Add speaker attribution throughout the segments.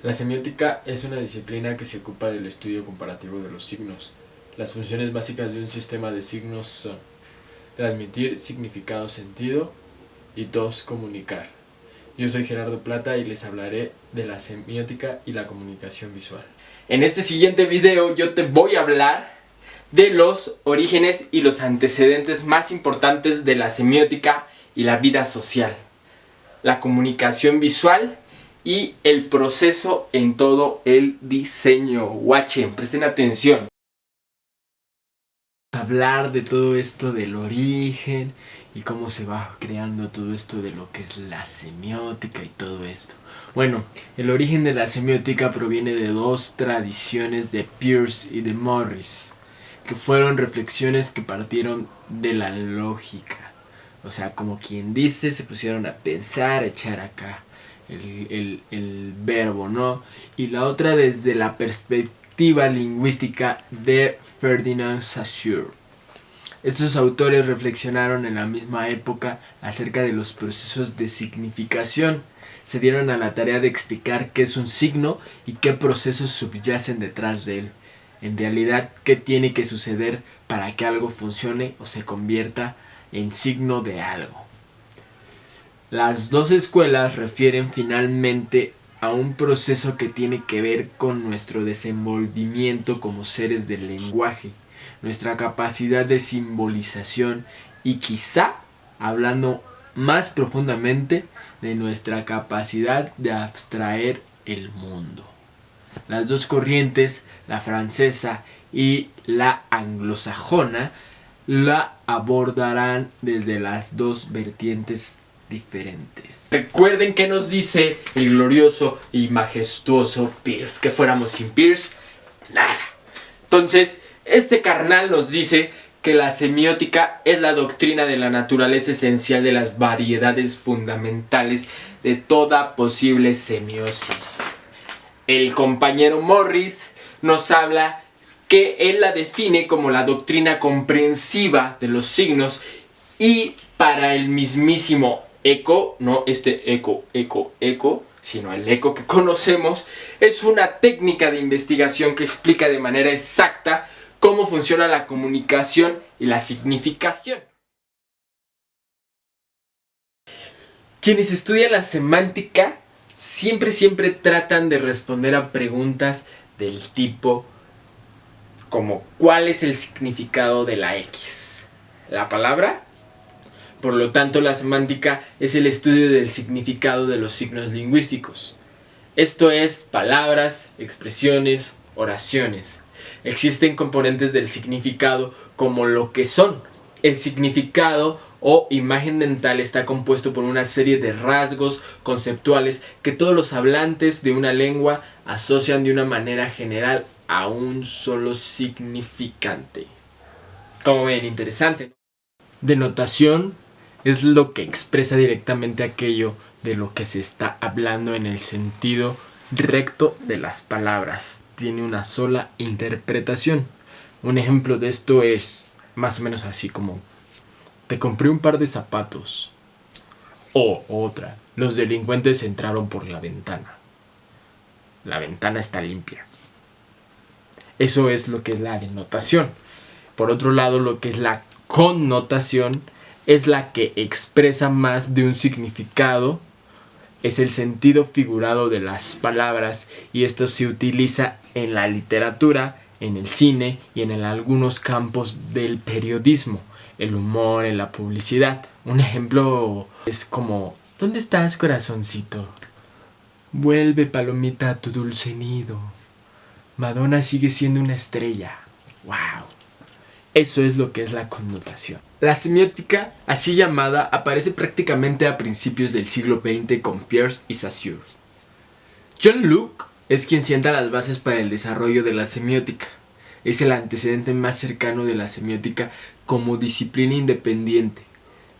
Speaker 1: La semiótica es una disciplina que se ocupa del estudio comparativo de los signos. Las funciones básicas de un sistema de signos son: transmitir significado, sentido, y 2. Comunicar. Yo soy Gerardo Plata y les hablaré de la semiótica y la comunicación visual.
Speaker 2: En este siguiente video yo te voy a hablar de los orígenes y los antecedentes más importantes de la semiótica y la vida social, la comunicación visual y el proceso en todo el diseño. Watchen, presten atención.
Speaker 1: Hablar de todo esto del origen y cómo se va creando todo esto de lo que es la semiótica y todo esto. Bueno, el origen de la semiótica proviene de dos tradiciones de Peirce y de Morris, que fueron reflexiones que partieron de la lógica. O sea, como quien dice, se pusieron a pensar, a echar acá el verbo, ¿no? Y la otra desde la perspectiva lingüística de Ferdinand Saussure. Estos autores reflexionaron en la misma época acerca de los procesos de significación. Se dieron a la tarea de explicar qué es un signo y qué procesos subyacen detrás de él. En realidad, qué tiene que suceder para que algo funcione o se convierta en signo de algo. Las dos escuelas refieren finalmente a un proceso que tiene que ver con nuestro desenvolvimiento como seres del lenguaje, nuestra capacidad de simbolización y quizá, hablando más profundamente, de nuestra capacidad de abstraer el mundo. Las dos corrientes, la francesa y la anglosajona, la abordarán desde las dos vertientes diferentes.
Speaker 2: Recuerden que nos dice el glorioso y majestuoso Peirce, que fuéramos sin Peirce, nada. Entonces, este carnal nos dice que la semiótica es la doctrina de la naturaleza esencial de las variedades fundamentales de toda posible semiosis. El compañero Morris nos habla que él la define como la doctrina comprensiva de los signos, y para el mismísimo Eco, no este eco, sino el eco que conocemos, es una técnica de investigación que explica de manera exacta cómo funciona la comunicación y la significación. Quienes estudian la semántica siempre tratan de responder a preguntas del tipo como: ¿cuál es el significado de la X? ¿La palabra? Por lo tanto, la semántica es el estudio del significado de los signos lingüísticos. Esto es, palabras, expresiones, oraciones. Existen componentes del significado como lo que son. El significado o imagen mental está compuesto por una serie de rasgos conceptuales que todos los hablantes de una lengua asocian de una manera general a un solo significante. Como ven, interesante, ¿no?
Speaker 1: Denotación es lo que expresa directamente aquello de lo que se está hablando en el sentido recto de las palabras. Tiene una sola interpretación. Un ejemplo de esto es más o menos así como: te compré un par de zapatos. O otra: los delincuentes entraron por la ventana. La ventana está limpia. Eso es lo que es la denotación. Por otro lado, lo que es la connotación es la que expresa más de un significado. Es el sentido figurado de las palabras, y esto se utiliza en la literatura, en el cine y en algunos campos del periodismo, el humor, en la publicidad. Un ejemplo es como: ¿dónde estás, corazoncito? Vuelve, palomita, a tu dulce nido. Madonna sigue siendo una estrella. ¡Wow! Eso es lo que es la connotación. La semiótica, así llamada, aparece prácticamente a principios del siglo XX con Peirce y Saussure. John Locke es quien sienta las bases para el desarrollo de la semiótica. Es el antecedente más cercano de la semiótica como disciplina independiente.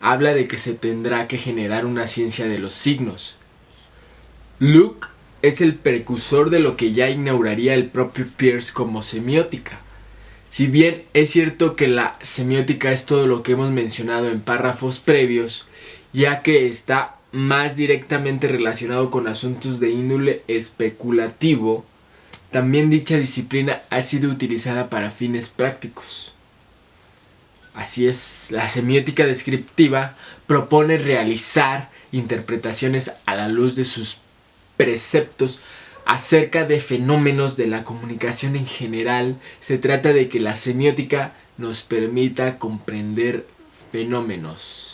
Speaker 1: Habla de que se tendrá que generar una ciencia de los signos. Locke es el precursor de lo que ya inauguraría el propio Peirce como semiótica. Si bien es cierto que la semiótica es todo lo que hemos mencionado en párrafos previos, ya que está más directamente relacionado con asuntos de índole especulativo, también dicha disciplina ha sido utilizada para fines prácticos. Así es, la semiótica descriptiva propone realizar interpretaciones a la luz de sus preceptos acerca de fenómenos de la comunicación en general. Se trata de que la semiótica nos permita comprender fenómenos.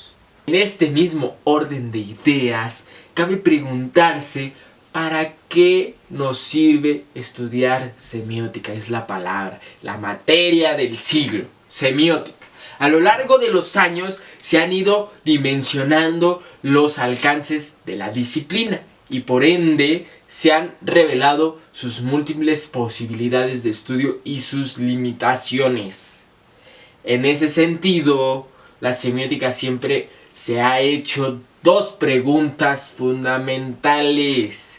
Speaker 1: En este mismo orden de ideas, cabe preguntarse ¿para qué nos sirve estudiar semiótica? Es la palabra, la materia del siglo, semiótica. A lo largo de los años se han ido dimensionando los alcances de la disciplina y por ende se han revelado sus múltiples posibilidades de estudio y sus limitaciones. En ese sentido, la semiótica siempre se ha hecho dos preguntas fundamentales.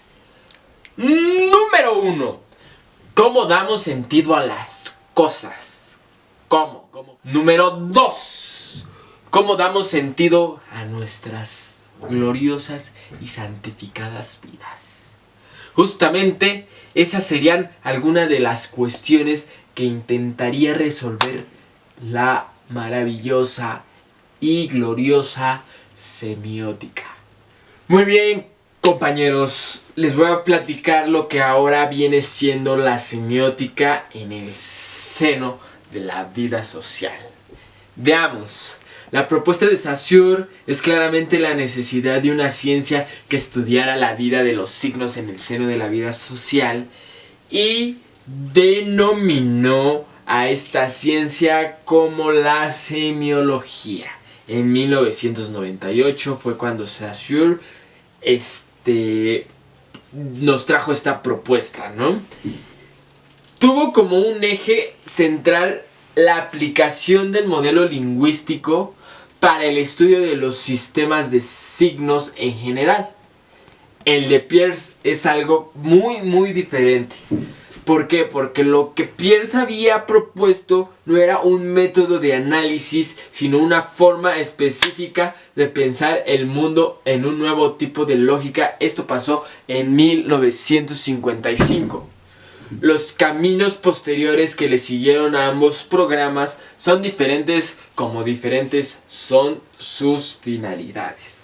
Speaker 1: Número 1. ¿Cómo damos sentido a las cosas? ¿Cómo? Número 2. ¿Cómo damos sentido a nuestras gloriosas y santificadas vidas? Justamente esas serían algunas de las cuestiones que intentaría resolver la maravillosa y gloriosa semiótica. Muy bien, compañeros, les voy a platicar lo que ahora viene siendo la semiótica en el seno de la vida social. Veamos. La propuesta de Saussure es claramente la necesidad de una ciencia que estudiara la vida de los signos en el seno de la vida social y denominó a esta ciencia como la semiología. En 1998 fue cuando Saussure nos trajo esta propuesta, ¿no? Tuvo como un eje central la aplicación del modelo lingüístico para el estudio de los sistemas de signos en general. El de Peirce es algo muy diferente. ¿Por qué? Porque lo que Peirce había propuesto no era un método de análisis, sino una forma específica de pensar el mundo en un nuevo tipo de lógica. Esto pasó en 1955. Los caminos posteriores que le siguieron a ambos programas son diferentes, como diferentes son sus finalidades.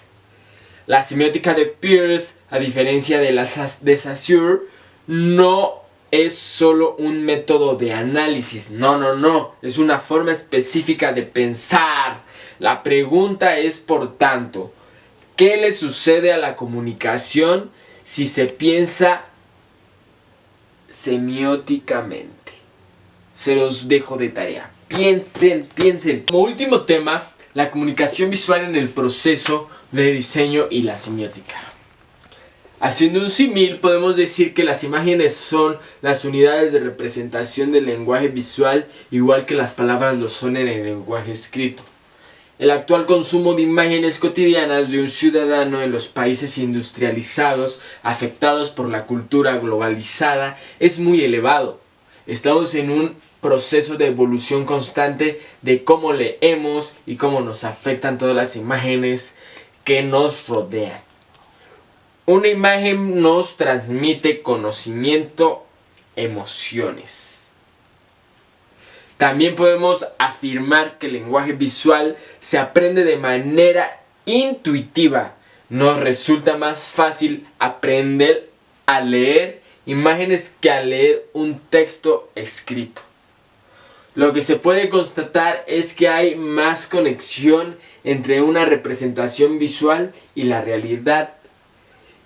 Speaker 1: La semiótica de Peirce, a diferencia de la de Saussure, no es solo un método de análisis. No. Es una forma específica de pensar. La pregunta es, por tanto, ¿qué le sucede a la comunicación si se piensa semióticamente? Se los dejo de tarea. Piensen. Como último tema, la comunicación visual en el proceso de diseño y la semiótica. Haciendo un símil, podemos decir que las imágenes son las unidades de representación del lenguaje visual, igual que las palabras lo son en el lenguaje escrito. El actual consumo de imágenes cotidianas de un ciudadano en los países industrializados, afectados por la cultura globalizada, es muy elevado. Estamos en un proceso de evolución constante de cómo leemos y cómo nos afectan todas las imágenes que nos rodean. Una imagen nos transmite conocimiento, emociones. También podemos afirmar que el lenguaje visual se aprende de manera intuitiva. Nos resulta más fácil aprender a leer imágenes que a leer un texto escrito. Lo que se puede constatar es que hay más conexión entre una representación visual y la realidad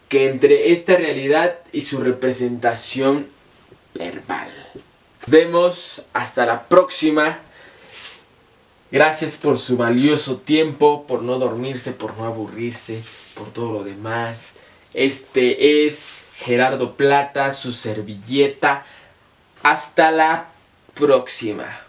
Speaker 1: que entre esta realidad y su representación verbal. Nos vemos hasta la próxima. Gracias por su valioso tiempo, por no dormirse, por no aburrirse, por todo lo demás. Este es Gerardo Plata, su servilleta. Hasta la próxima.